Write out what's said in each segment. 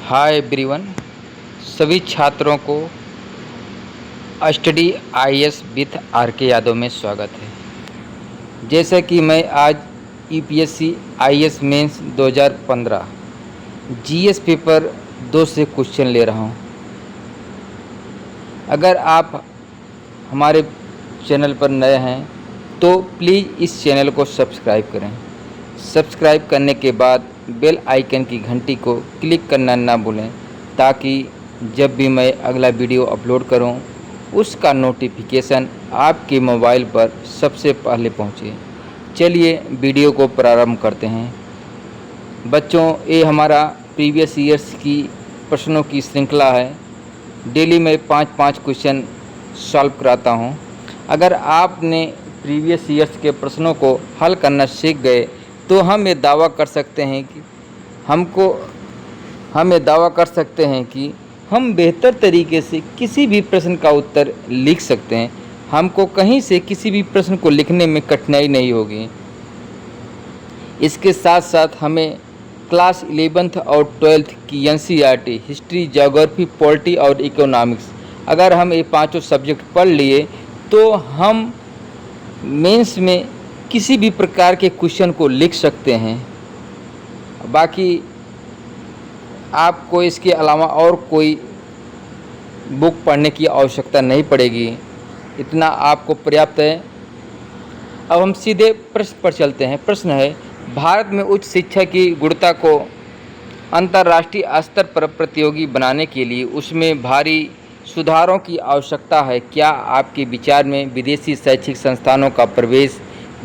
Hi everyone. सभी छात्रों को स्टडी आईएएस विथ आर के यादव में स्वागत है। जैसा कि मैं आज UPSC IAS mains 2015 GS paper 2 से क्वेश्चन ले रहा हूं। अगर आप हमारे चैनल पर नए हैं तो प्लीज़ इस चैनल को सब्सक्राइब करें। सब्सक्राइब करने के बाद बेल आइकन की घंटी को क्लिक करना ना भूलें ताकि जब भी मैं अगला वीडियो अपलोड करूं उसका नोटिफिकेशन आपके मोबाइल पर सबसे पहले पहुंचे। चलिए वीडियो को प्रारंभ करते हैं। बच्चों, ये हमारा प्रीवियस ईयर्स की प्रश्नों की श्रृंखला है। डेली मैं 5-5 क्वेश्चन सॉल्व कराता हूं। अगर आपने प्रीवियस ईयर्स के प्रश्नों को हल करना सीख गए तो हम ये दावा कर सकते हैं कि हम बेहतर तरीके से किसी भी प्रश्न का उत्तर लिख सकते हैं। हमको कहीं से किसी भी प्रश्न को लिखने में कठिनाई नहीं होगी। इसके साथ साथ हमें क्लास 11th और 12th की एनसीईआरटी हिस्ट्री, ज्योग्राफी, पॉलिटी और इकोनॉमिक्स अगर हम ये पांचों सब्जेक्ट पढ़ लिए तो हम मेंस में किसी भी प्रकार के क्वेश्चन को लिख सकते हैं। बाकी आपको इसके अलावा और कोई बुक पढ़ने की आवश्यकता नहीं पड़ेगी, इतना आपको पर्याप्त है। अब हम सीधे प्रश्न पर चलते हैं। प्रश्न है, भारत में उच्च शिक्षा की गुणवत्ता को अंतर्राष्ट्रीय स्तर पर प्रतियोगी बनाने के लिए उसमें भारी सुधारों की आवश्यकता है। क्या आपके विचार में विदेशी शैक्षिक संस्थानों का प्रवेश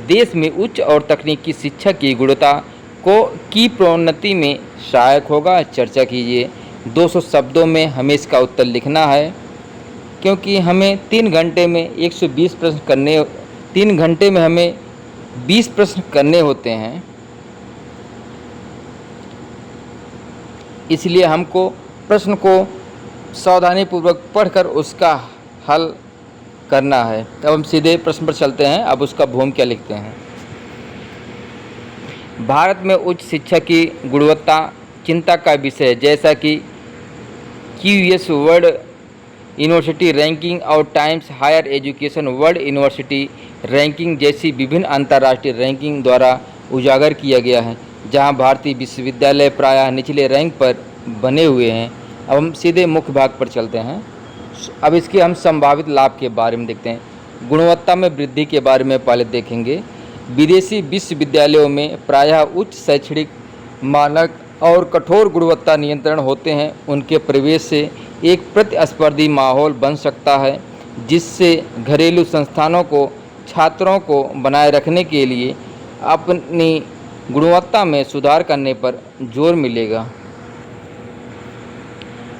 देश में उच्च और तकनीकी शिक्षा की गुणवत्ता की प्रोन्नति में सहायक होगा? चर्चा कीजिए। 200 शब्दों में हमें इसका उत्तर लिखना है, क्योंकि हमें 3 घंटे में 120 प्रश्न करने 3 घंटे में हमें 20 प्रश्न करने होते हैं। इसलिए हमको प्रश्न को सावधानीपूर्वक पढ़कर उसका हल करना है। अब हम सीधे प्रश्न पर चलते हैं। अब उसका भूम क्या लिखते हैं। भारत में उच्च शिक्षा की गुणवत्ता चिंता का विषय है। जैसा कि QS वर्ल्ड यूनिवर्सिटी रैंकिंग और times higher education world university ranking जैसी विभिन्न अंतर्राष्ट्रीय रैंकिंग द्वारा उजागर किया गया है, जहां भारतीय विश्वविद्यालय प्रायः निचले रैंक पर बने हुए हैं। अब हम सीधे मुख्य भाग पर चलते हैं। अब इसके हम संभावित लाभ के बारे में देखते हैं। गुणवत्ता में वृद्धि के बारे में पहले देखेंगे। विदेशी विश्वविद्यालयों में प्रायः उच्च शैक्षणिक मानक और कठोर गुणवत्ता नियंत्रण होते हैं। उनके प्रवेश से एक प्रतिस्पर्धी माहौल बन सकता है, जिससे घरेलू संस्थानों को छात्रों को बनाए रखने के लिए अपनी गुणवत्ता में सुधार करने पर जोर मिलेगा।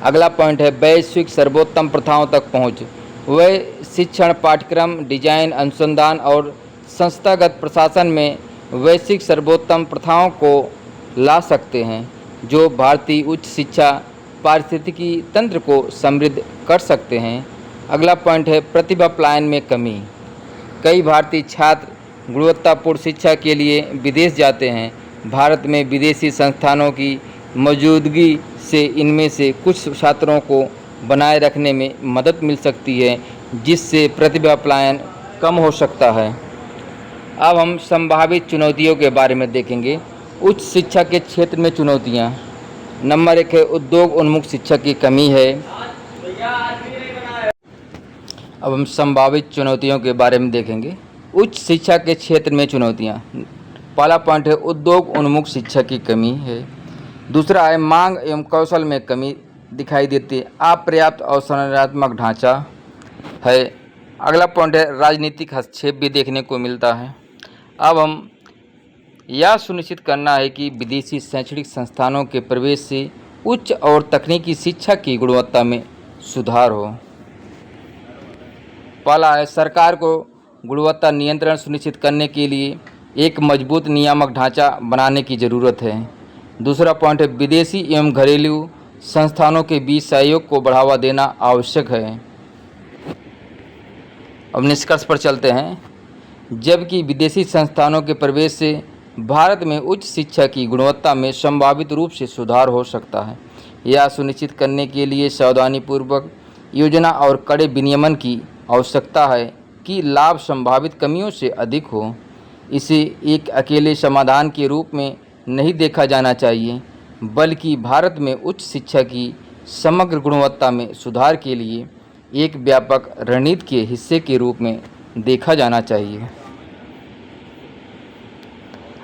अगला पॉइंट है वैश्विक सर्वोत्तम प्रथाओं तक पहुँच। वह शिक्षण, पाठ्यक्रम डिजाइन, अनुसंधान और संस्थागत प्रशासन में वैश्विक सर्वोत्तम प्रथाओं को ला सकते हैं, जो भारतीय उच्च शिक्षा पारिस्थितिकी तंत्र को समृद्ध कर सकते हैं। अगला पॉइंट है प्रतिभा पलायन में कमी। कई भारतीय छात्र गुणवत्तापूर्ण शिक्षा के लिए विदेश जाते हैं। भारत में विदेशी संस्थानों की मौजूदगी से इनमें से कुछ छात्रों को बनाए रखने में मदद मिल सकती है, जिससे प्रतिभा पलायन कम हो सकता है। अब हम संभावित चुनौतियों के बारे में देखेंगे। उच्च शिक्षा के क्षेत्र में चुनौतियाँ। नंबर 1 है उद्योग उन्मुख शिक्षा की कमी है। अब हम संभावित चुनौतियों के बारे में देखेंगे। उच्च शिक्षा के क्षेत्र में चुनौतियाँ। पहला पॉइंट है उद्योग उन्मुख शिक्षा की कमी है। दूसरा है मांग एवं कौशल में कमी दिखाई देती है। अपर्याप्त और संरचनात्मक ढांचा है। अगला पॉइंट है राजनीतिक हस्तक्षेप भी देखने को मिलता है। अब हम यह सुनिश्चित करना है कि विदेशी शैक्षणिक संस्थानों के प्रवेश से उच्च और तकनीकी शिक्षा की गुणवत्ता में सुधार हो। पहला है सरकार को गुणवत्ता नियंत्रण सुनिश्चित करने के लिए एक मजबूत नियामक ढांचा बनाने की ज़रूरत है। दूसरा पॉइंट है विदेशी एवं घरेलू संस्थानों के बीच सहयोग को बढ़ावा देना आवश्यक है। अब निष्कर्ष पर चलते हैं। जबकि विदेशी संस्थानों के प्रवेश से भारत में उच्च शिक्षा की गुणवत्ता में संभावित रूप से सुधार हो सकता है, यह सुनिश्चित करने के लिए सावधानीपूर्वक योजना और कड़े विनियमन की आवश्यकता है कि लाभ संभावित कमियों से अधिक हो। इसे एक अकेले समाधान के रूप में नहीं देखा जाना चाहिए, बल्कि भारत में उच्च शिक्षा की समग्र गुणवत्ता में सुधार के लिए एक व्यापक रणनीति के हिस्से के रूप में देखा जाना चाहिए।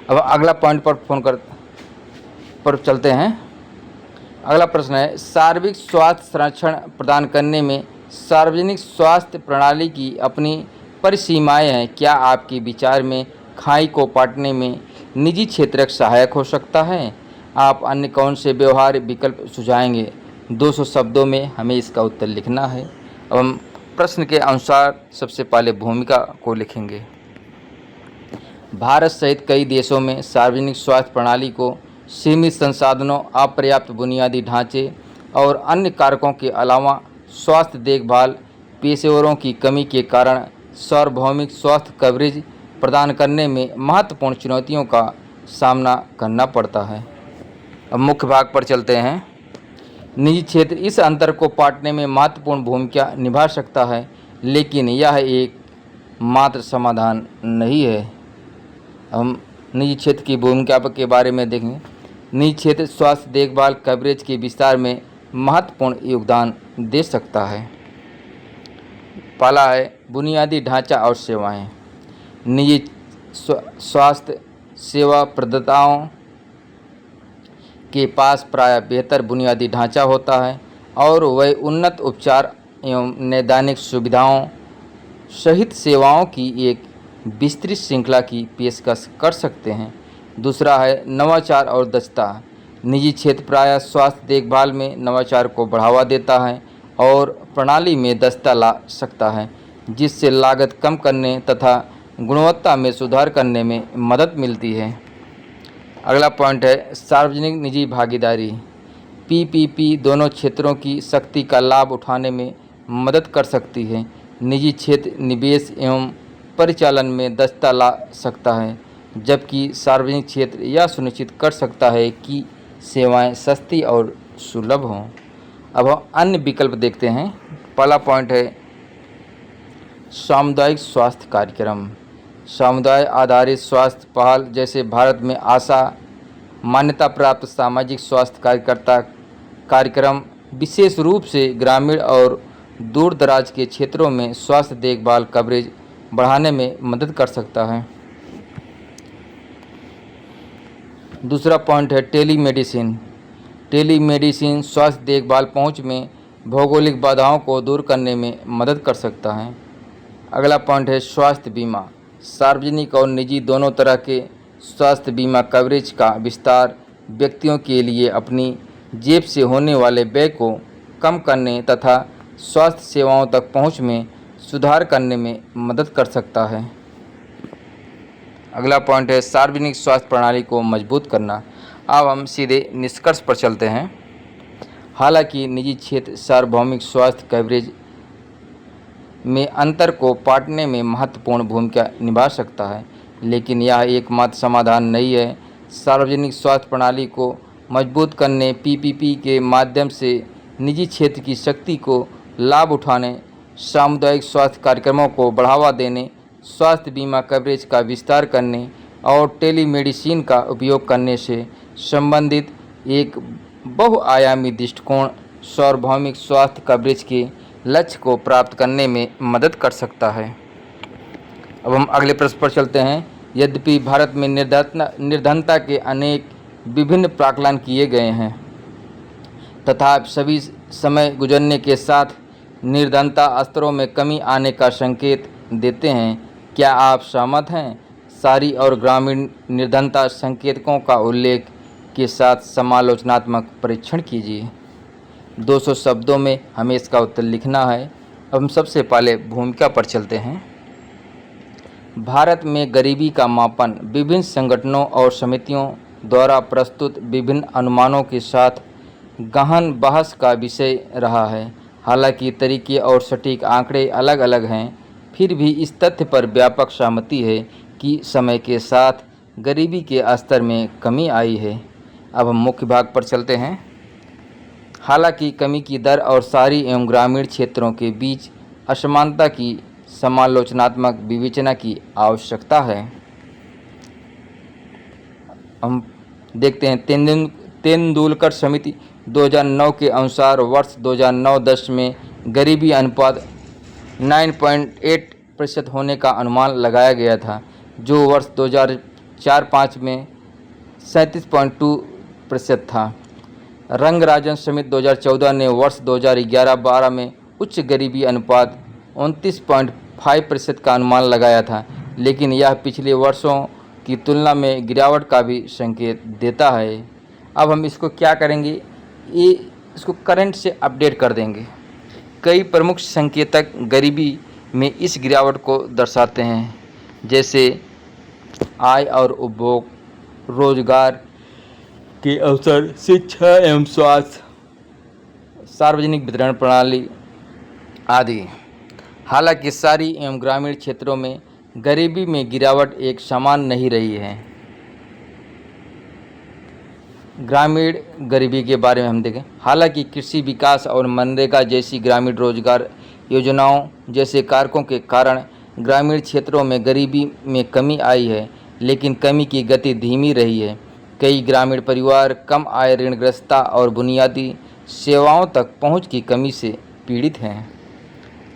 अब अगला पॉइंट पर चलते हैं। अगला प्रश्न है, सार्वजनिक स्वास्थ्य संरक्षण प्रदान करने में सार्वजनिक स्वास्थ्य प्रणाली की अपनी परिसीमाएं हैं। क्या आपके विचार में खाई को पाटने में निजी क्षेत्र सहायक हो सकता है? आप अन्य कौन से व्यवहार विकल्प सुझाएंगे? 200 शब्दों में हमें इसका उत्तर लिखना है। अब हम प्रश्न के अनुसार सबसे पहले भूमिका को लिखेंगे। भारत सहित कई देशों में सार्वजनिक स्वास्थ्य प्रणाली को सीमित संसाधनों, अपर्याप्त बुनियादी ढांचे और अन्य कारकों के अलावा स्वास्थ्य देखभाल पेशेवरों की कमी के कारण सार्वभौमिक स्वास्थ्य कवरेज प्रदान करने में महत्वपूर्ण चुनौतियों का सामना करना पड़ता है। अब मुख्य भाग पर चलते हैं। निजी क्षेत्र इस अंतर को पाटने में महत्वपूर्ण भूमिका निभा सकता है, लेकिन यह एक मात्र समाधान नहीं है। हम निजी क्षेत्र की भूमिका के बारे में देखेंगे। निजी क्षेत्र स्वास्थ्य देखभाल कवरेज के विस्तार में महत्वपूर्ण योगदान दे सकता है। पहला है बुनियादी ढांचा और सेवाएं। निजी स्वास्थ्य सेवा प्रदाताओं के पास प्रायः बेहतर बुनियादी ढांचा होता है और वे उन्नत उपचार एवं नैदानिक सुविधाओं सहित सेवाओं की एक विस्तृत श्रृंखला की पेशकश कर सकते हैं। दूसरा है नवाचार और दक्षता। निजी क्षेत्र प्रायः स्वास्थ्य देखभाल में नवाचार को बढ़ावा देता है और प्रणाली में दक्षता ला सकता है, जिससे लागत कम करने तथा गुणवत्ता में सुधार करने में मदद मिलती है। अगला पॉइंट है सार्वजनिक निजी भागीदारी। पीपीपी दोनों क्षेत्रों की शक्ति का लाभ उठाने में मदद कर सकती है। निजी क्षेत्र निवेश एवं परिचालन में दक्षता ला सकता है, जबकि सार्वजनिक क्षेत्र यह सुनिश्चित कर सकता है कि सेवाएं सस्ती और सुलभ हों। अब हम अन्य विकल्प देखते हैं। पहला पॉइंट है सामुदायिक स्वास्थ्य कार्यक्रम। समुदाय आधारित स्वास्थ्य पहल जैसे भारत में आशा मान्यता प्राप्त सामाजिक स्वास्थ्य कार्यक्रम विशेष रूप से ग्रामीण और दूर दराज के क्षेत्रों में स्वास्थ्य देखभाल कवरेज बढ़ाने में मदद कर सकता है। दूसरा पॉइंट है टेलीमेडिसिन। टेलीमेडिसिन स्वास्थ्य देखभाल पहुंच में भौगोलिक बाधाओं को दूर करने में मदद कर सकता है। अगला पॉइंट है स्वास्थ्य बीमा। सार्वजनिक और निजी दोनों तरह के स्वास्थ्य बीमा कवरेज का विस्तार व्यक्तियों के लिए अपनी जेब से होने वाले व्यय को कम करने तथा स्वास्थ्य सेवाओं तक पहुंच में सुधार करने में मदद कर सकता है। अगला पॉइंट है सार्वजनिक स्वास्थ्य प्रणाली को मजबूत करना। अब हम सीधे निष्कर्ष पर चलते हैं। हालांकि निजी क्षेत्र सार्वभौमिक स्वास्थ्य कवरेज में अंतर को पाटने में महत्वपूर्ण भूमिका निभा सकता है, लेकिन यह एकमात्र समाधान नहीं है। सार्वजनिक स्वास्थ्य प्रणाली को मजबूत करने, पीपीपी के माध्यम से निजी क्षेत्र की शक्ति को लाभ उठाने, सामुदायिक स्वास्थ्य कार्यक्रमों को बढ़ावा देने, स्वास्थ्य बीमा कवरेज का विस्तार करने और टेलीमेडिसिन का उपयोग करने से संबंधित एक बहुआयामी दृष्टिकोण सार्वभौमिक स्वास्थ्य कवरेज के लक्ष्य को प्राप्त करने में मदद कर सकता है। अब हम अगले प्रश्न पर चलते हैं। यद्यपि भारत में निर्धनता के अनेक विभिन्न प्राक्कलन किए गए हैं, तथा सभी समय गुजरने के साथ निर्धनता स्तरों में कमी आने का संकेत देते हैं। क्या आप सहमत हैं? शहरी और ग्रामीण निर्धनता संकेतकों का उल्लेख के साथ समालोचनात्मक परीक्षण कीजिए। 200 शब्दों में हमें इसका उत्तर लिखना है। अब हम सबसे पहले भूमिका पर चलते हैं। भारत में गरीबी का मापन विभिन्न संगठनों और समितियों द्वारा प्रस्तुत विभिन्न अनुमानों के साथ गहन बहस का विषय रहा है। हालांकि तरीके और सटीक आंकड़े अलग अलग हैं, फिर भी इस तथ्य पर व्यापक सहमति है कि समय के साथ गरीबी के स्तर में कमी आई है। अब हम मुख्य भाग पर चलते हैं। हालांकि कमी की दर और शहरी एवं ग्रामीण क्षेत्रों के बीच असमानता की समालोचनात्मक विवेचना की आवश्यकता है। हम देखते हैं तेंदुलकर समिति 2009 के अनुसार वर्ष 2009-10 में गरीबी अनुपात 9.8% होने का अनुमान लगाया गया था, जो वर्ष 2004-5 में 37.2% था। रंगराजन समिति 2014 ने वर्ष 2011-12 में उच्च गरीबी अनुपात 29.5% का अनुमान लगाया था, लेकिन यह पिछले वर्षों की तुलना में गिरावट का भी संकेत देता है। अब हम इसको क्या करेंगे, इसको करंट से अपडेट कर देंगे। कई प्रमुख संकेतक गरीबी में इस गिरावट को दर्शाते हैं, जैसे आय और उपभोग, रोजगार के अवसर, शिक्षा एवं स्वास्थ्य, सार्वजनिक वितरण प्रणाली आदि। हालांकि शहरी एवं ग्रामीण क्षेत्रों में गरीबी में गिरावट एक समान नहीं रही है। ग्रामीण गरीबी के बारे में हम देखें, हालांकि कृषि विकास और मनरेगा जैसी ग्रामीण रोजगार योजनाओं जैसे कारकों के कारण ग्रामीण क्षेत्रों में गरीबी में कमी आई है, लेकिन कमी की गति धीमी रही है। कई ग्रामीण परिवार कम आय, ऋणग्रस्तता और बुनियादी सेवाओं तक पहुंच की कमी से पीड़ित हैं।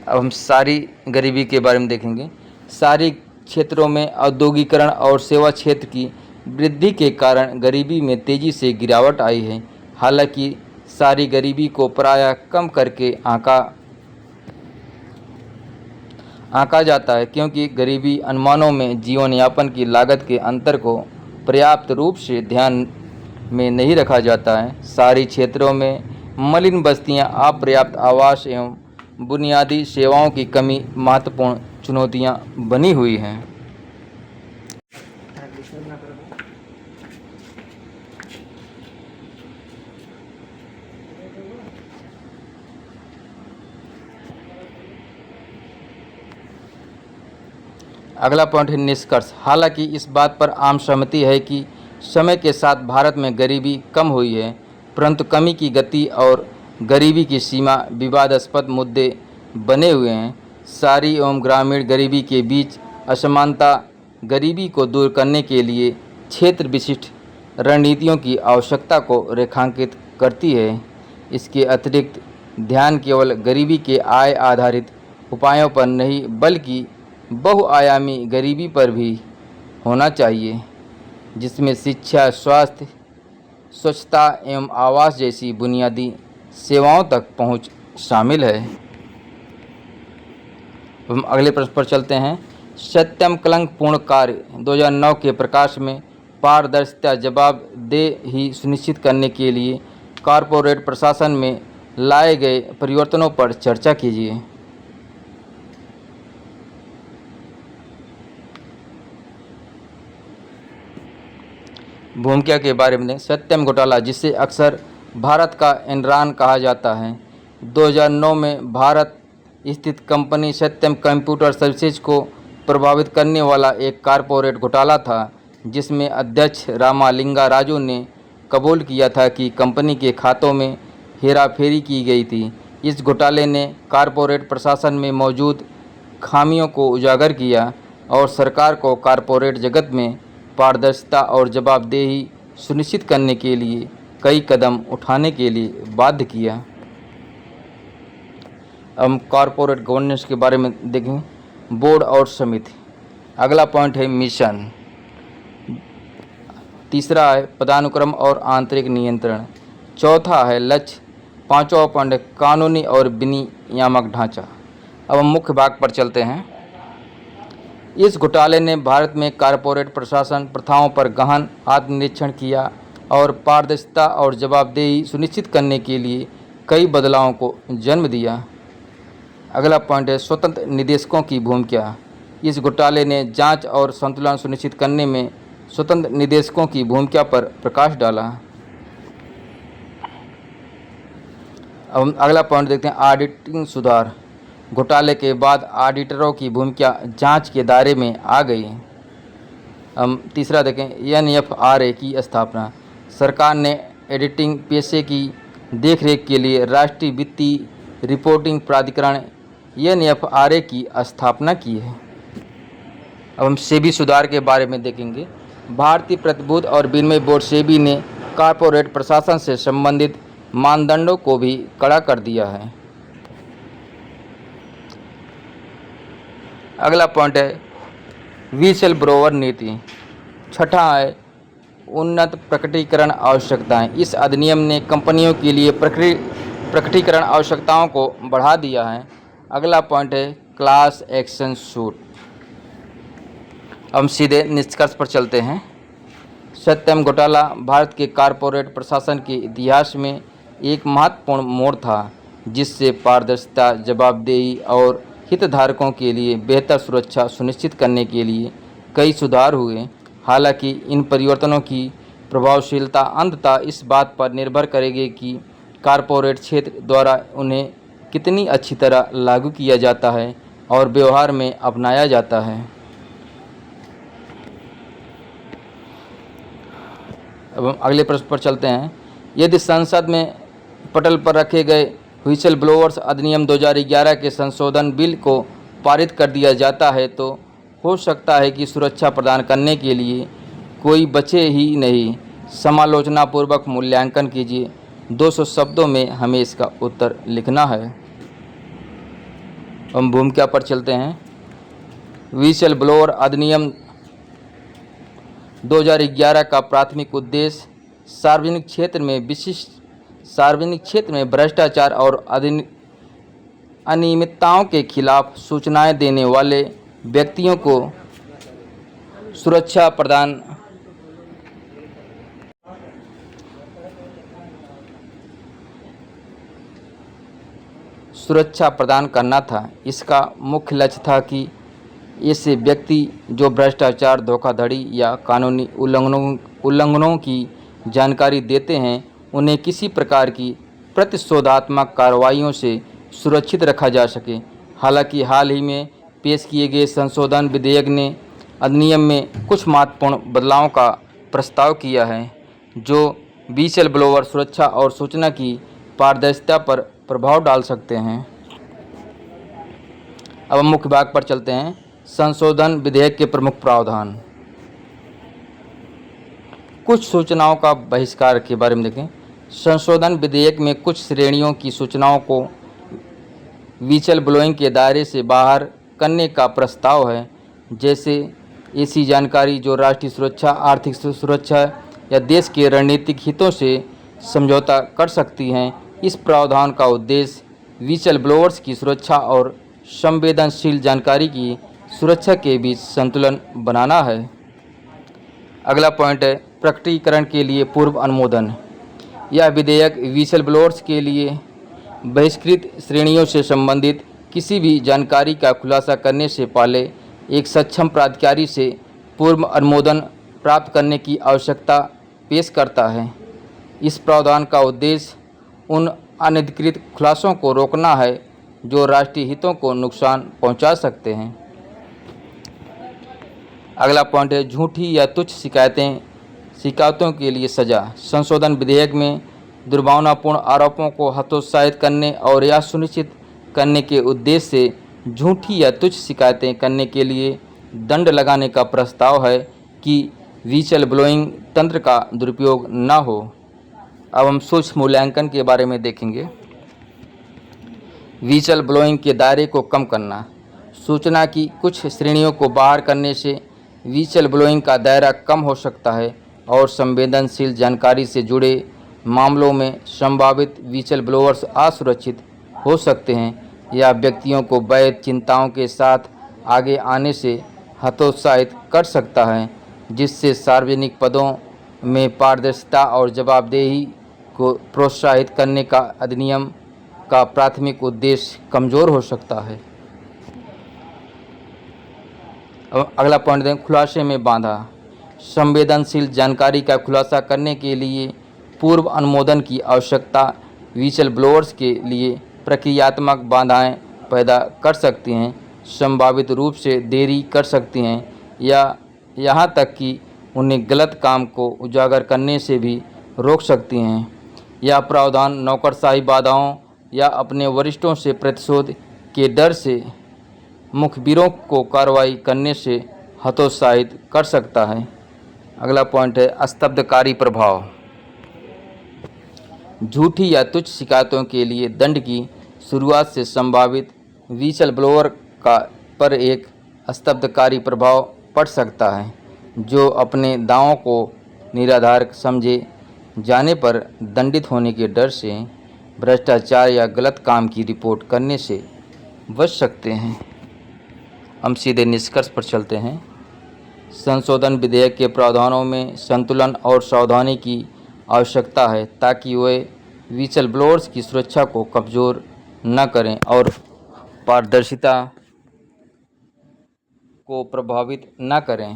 अब हम शहरी गरीबी के बारे में देखेंगे। शहरी क्षेत्रों में औद्योगिकरण और सेवा क्षेत्र की वृद्धि के कारण गरीबी में तेज़ी से गिरावट आई है। हालांकि शहरी गरीबी को प्रायः कम करके आंका जाता है, क्योंकि गरीबी अनुमानों में जीवन यापन की लागत के अंतर को पर्याप्त रूप से ध्यान में नहीं रखा जाता है। शहरी क्षेत्रों में मलिन बस्तियां, अपर्याप्त आवास एवं बुनियादी सेवाओं की कमी महत्वपूर्ण चुनौतियां बनी हुई हैं। अगला पॉइंट है निष्कर्ष। हालांकि इस बात पर आम सहमति है कि समय के साथ भारत में गरीबी कम हुई है, परंतु कमी की गति और गरीबी की सीमा विवादास्पद मुद्दे बने हुए हैं। शहरी एवं ग्रामीण गरीबी के बीच असमानता गरीबी को दूर करने के लिए क्षेत्र विशिष्ट रणनीतियों की आवश्यकता को रेखांकित करती है। इसके अतिरिक्त ध्यान केवल गरीबी के आय आधारित उपायों पर नहीं, बल्कि बहुआयामी गरीबी पर भी होना चाहिए, जिसमें शिक्षा, स्वास्थ्य, स्वच्छता एवं आवास जैसी बुनियादी सेवाओं तक पहुंच शामिल है। हम अगले प्रश्न पर चलते हैं। सत्यम कलंकपूर्ण कार्य 2009 के प्रकाश में पारदर्शिता, जवाबदेही सुनिश्चित करने के लिए कॉरपोरेट प्रशासन में लाए गए परिवर्तनों पर चर्चा कीजिए। भूमिका के बारे में सत्यम घोटाला, जिसे अक्सर भारत का एनरॉन कहा जाता है, 2009 में भारत स्थित कंपनी सत्यम कंप्यूटर सर्विसेज को प्रभावित करने वाला एक कॉरपोरेट घोटाला था, जिसमें अध्यक्ष रामालिंगा राजू ने कबूल किया था कि कंपनी के खातों में हेराफेरी की गई थी। इस घोटाले ने कॉरपोरेट प्रशासन में मौजूद खामियों को उजागर किया और सरकार को कॉरपोरेट जगत में पारदर्शिता और जवाबदेही सुनिश्चित करने के लिए कई कदम उठाने के लिए बाध्य किया। हम कॉरपोरेट गवर्नेंस के बारे में देखें। बोर्ड और समिति। अगला पॉइंट है मिशन। तीसरा है पदानुक्रम और आंतरिक नियंत्रण। चौथा है लक्ष्य। पांचवा पॉइंट है कानूनी और विनियामक ढांचा। अब हम मुख्य भाग पर चलते हैं। इस घोटाले ने भारत में कॉरपोरेट प्रशासन प्रथाओं पर गहन आत्मनिरीक्षण किया और पारदर्शिता और जवाबदेही सुनिश्चित करने के लिए कई बदलावों को जन्म दिया। अगला पॉइंट है स्वतंत्र निदेशकों की भूमिका। इस घोटाले ने जांच और संतुलन सुनिश्चित करने में स्वतंत्र निदेशकों की भूमिका पर प्रकाश डाला। अब हम अगला पॉइंट देखते हैं ऑडिटिंग सुधार। घोटाले के बाद ऑडिटरों की भूमिका जांच के दायरे में आ गई। हम तीसरा देखें NFRA की स्थापना। सरकार ने ऑडिटिंग पेशे की देखरेख के लिए राष्ट्रीय वित्तीय रिपोर्टिंग प्राधिकरण NFRA की स्थापना की है। अब हम सेबी सुधार के बारे में देखेंगे। भारतीय प्रतिभूति और विनिमय बोर्ड सेबी ने कॉरपोरेट प्रशासन से संबंधित मानदंडों को भी कड़ा कर दिया है। अगला पॉइंट है व्हिसल ब्लोअर नीति। छठा है उन्नत प्रकटीकरण आवश्यकताएं। इस अधिनियम ने कंपनियों के लिए प्रकटीकरण आवश्यकताओं को बढ़ा दिया है। अगला पॉइंट है क्लास एक्शन सूट। हम सीधे निष्कर्ष पर चलते हैं। सत्यम घोटाला भारत के कॉरपोरेट प्रशासन के इतिहास में एक महत्वपूर्ण मोड़ था, जिससे पारदर्शिता, जवाबदेही और हितधारकों के लिए बेहतर सुरक्षा सुनिश्चित करने के लिए कई सुधार हुए। हालांकि इन परिवर्तनों की प्रभावशीलता अंततः इस बात पर निर्भर करेगी कि कॉरपोरेट क्षेत्र द्वारा उन्हें कितनी अच्छी तरह लागू किया जाता है और व्यवहार में अपनाया जाता है। अब हम अगले प्रश्न पर चलते हैं। यदि संसद में पटल पर रखे गए व्हिसल ब्लोअर्स अधिनियम 2011 के संशोधन बिल को पारित कर दिया जाता है तो हो सकता है कि सुरक्षा प्रदान करने के लिए कोई बचे ही नहीं। समालोचनापूर्वक मूल्यांकन कीजिए। 200 शब्दों में हमें इसका उत्तर लिखना है। हम भूमिका पर चलते हैं। व्हिसल ब्लोअर अधिनियम 2011 का प्राथमिक उद्देश्य सार्वजनिक क्षेत्र में भ्रष्टाचार और अनियमितताओं के खिलाफ सूचनाएं देने वाले व्यक्तियों को सुरक्षा प्रदान करना था। इसका मुख्य लक्ष्य था कि ऐसे व्यक्ति जो भ्रष्टाचार, धोखाधड़ी या कानूनी उल्लंघनों की जानकारी देते हैं, उन्हें किसी प्रकार की प्रतिशोधात्मक कार्रवाइयों से सुरक्षित रखा जा सके। हालांकि हाल ही में पेश किए गए संशोधन विधेयक ने अधिनियम में कुछ महत्वपूर्ण बदलावों का प्रस्ताव किया है, जो व्हिसल ब्लोअर सुरक्षा और सूचना की पारदर्शिता पर प्रभाव डाल सकते हैं। अब हम मुख्य भाग पर चलते हैं। संशोधन विधेयक के प्रमुख प्रावधान। कुछ सूचनाओं का बहिष्कार के बारे में देखें। संशोधन विधेयक में कुछ श्रेणियों की सूचनाओं को व्हिसल ब्लोइंग के दायरे से बाहर करने का प्रस्ताव है, जैसे ऐसी जानकारी जो राष्ट्रीय सुरक्षा, आर्थिक सुरक्षा या देश के रणनीतिक हितों से समझौता कर सकती हैं। इस प्रावधान का उद्देश्य व्हिसल ब्लोअर्स की सुरक्षा और संवेदनशील जानकारी की सुरक्षा के बीच संतुलन बनाना है। अगला पॉइंट है प्रकटीकरण के लिए पूर्व अनुमोदन। यह विधेयक व्हिसल ब्लोअर्स के लिए बहिष्कृत श्रेणियों से संबंधित किसी भी जानकारी का खुलासा करने से पहले एक सक्षम प्राधिकारी से पूर्व अनुमोदन प्राप्त करने की आवश्यकता पेश करता है। इस प्रावधान का उद्देश्य उन अनधिकृत खुलासों को रोकना है जो राष्ट्रीय हितों को नुकसान पहुंचा सकते हैं। अगला पॉइंट है झूठी या तुच्छ शिकायतों के लिए सजा। संशोधन विधेयक में दुर्भावनापूर्ण आरोपों को हतोत्साहित करने और यह सुनिश्चित करने के उद्देश्य से झूठी या तुच्छ शिकायतें करने के लिए दंड लगाने का प्रस्ताव है कि व्हिसल ब्लोइंग तंत्र का दुरुपयोग न हो। अब हम सूक्ष्म मूल्यांकन के बारे में देखेंगे। व्हिसल ब्लोइंग के दायरे को कम करना। सूचना की कुछ श्रेणियों को बाहर करने से व्हिसल ब्लोइंग का दायरा कम हो सकता है और संवेदनशील जानकारी से जुड़े मामलों में संभावित व्हिसल ब्लोअर्स असुरक्षित हो सकते हैं या व्यक्तियों को वैध चिंताओं के साथ आगे आने से हतोत्साहित कर सकता है, जिससे सार्वजनिक पदों में पारदर्शिता और जवाबदेही को प्रोत्साहित करने का अधिनियम का प्राथमिक उद्देश्य कमज़ोर हो सकता है। अब अगला पॉइंट दें खुलासे में बाधा। संवेदनशील जानकारी का खुलासा करने के लिए पूर्व अनुमोदन की आवश्यकता व्हिसल ब्लोअर्स के लिए प्रक्रियात्मक बाधाएं पैदा कर सकती हैं, संभावित रूप से देरी कर सकती हैं या यहाँ तक कि उन्हें गलत काम को उजागर करने से भी रोक सकती हैं। यह प्रावधान नौकरशाही बाधाओं या अपने वरिष्ठों से प्रतिशोध के डर से मुखबिरों को कार्रवाई करने से हतोत्साहित कर सकता है। अगला पॉइंट है स्तब्धकारी प्रभाव। झूठी या तुच्छ शिकायतों के लिए दंड की शुरुआत से संभावित व्हिसल ब्लोअर पर एक स्तब्धकारी प्रभाव पड़ सकता है, जो अपने दावों को निराधार समझे जाने पर दंडित होने के डर से भ्रष्टाचार या गलत काम की रिपोर्ट करने से बच सकते हैं। हम सीधे निष्कर्ष पर चलते हैं। संशोधन विधेयक के प्रावधानों में संतुलन और सावधानी की आवश्यकता है ताकि वे व्हिसल ब्लोअर्स की सुरक्षा को कमज़ोर न करें और पारदर्शिता को प्रभावित न करें।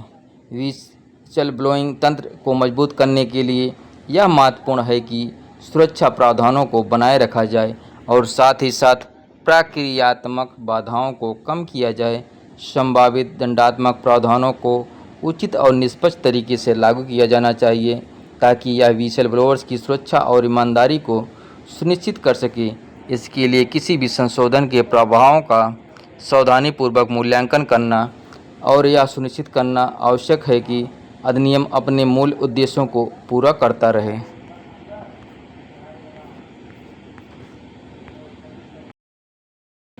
व्हिसल ब्लोइंग तंत्र को मजबूत करने के लिए यह महत्वपूर्ण है कि सुरक्षा प्रावधानों को बनाए रखा जाए और साथ ही साथ प्रक्रियात्मक बाधाओं को कम किया जाए। संभावित दंडात्मक प्रावधानों को उचित और निष्पक्ष तरीके से लागू किया जाना चाहिए ताकि यह व्हिसल ब्लोअर्स की सुरक्षा और ईमानदारी को सुनिश्चित कर सके। इसके लिए किसी भी संशोधन के प्रभावों का सावधानीपूर्वक मूल्यांकन करना और यह सुनिश्चित करना आवश्यक है कि अधिनियम अपने मूल उद्देश्यों को पूरा करता रहे।